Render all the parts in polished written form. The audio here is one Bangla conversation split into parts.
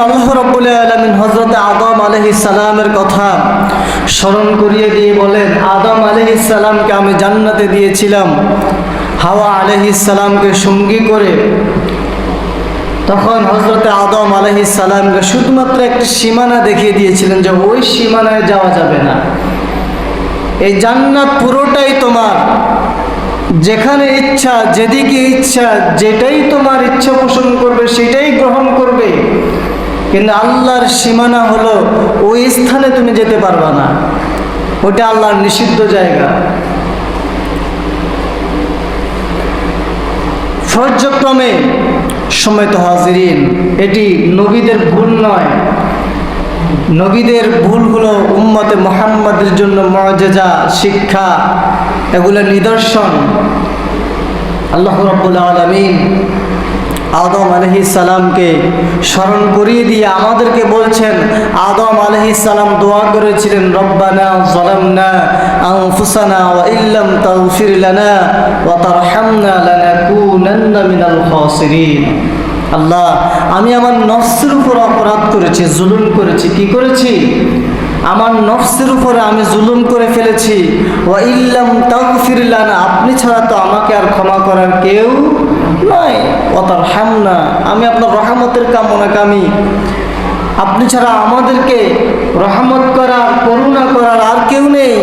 আল্লাহ রাব্বুল আলামিন হযরত আদম আলাইহিস সালামের কথা স্মরণ করিয়ে দিয়ে বলেন, আদম আলাইহিস সালামকে আমি জান্নাতে দিয়েছিলাম হাওয়া আলাইহিস সালামকে সঙ্গী করে। তখন হযরত আদম আলাইহিস সালামকে শুধুমাত্র একটা সীমানা দেখিয়ে দিয়েছিলেন যে ওই সীমানায় যাওয়া যাবে না, এই জান্নাত পুরোটাই তোমার, যেখানে ইচ্ছা যেদিকে ইচ্ছা যেটাই তোমার ইচ্ছা পোষণ করবে সেটাই গ্রহণ করবে, কিন্তু আল্লাহর সীমানা হলো ওই স্থানে তুমি যেতে পারবা না, ওটা আল্লাহর নিষিদ্ধ জায়গা। পর্যায়ক্রমে সময়ত হাজিরিন, এটি নবীদের ভুল নয়, নবীদের ভুল হলো উম্মতে মুহাম্মাদের জন্য মুআজিজা, শিক্ষা, এগুলো নিদর্শন। আল্লাহ রাব্বুল আলামিন আদম আলাইহিস সালামকে স্মরণ করিয়ে দিয়ে আমাদেরকে বলছেন, আদম আলাইহিস সালাম দোয়া করেছিলেন, রব্বানা যালামনা আনফুসানা ওয়া ইল্লাম তাগফির লানা ওয়া তারহামনা লানাকুনান্না মিনাল খাসিরিন। আল্লাহ, আমি আমার নফসের উপর অপরাধ করেছি, জুলুম করেছি। কি করেছি? আমার নফসের উপরে আমি জুলুম করে ফেলেছি। ওয়া ইল্লাম তাগফির লানা, আপনি ছাড়া তো আমাকে আর ক্ষমা করার কেউ নয়। ওয়া তারহামনা, আমি আপনার রহমতের কামনাকামী, আপনি ছাড়া আমাদেরকে রহমত করার, করুণা করার আর কেউ নেই।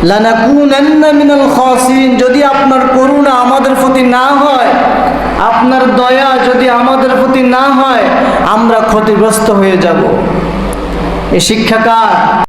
লানাকুনান্না মিনাল খাসিরিন, যদি আপনার করুণা আমাদের প্রতি না হয়, আপনার দয়া যদি আমাদের প্রতি না হয়, আমরা ক্ষতিগ্রস্ত হয়ে যাব। এই শিক্ষা কার?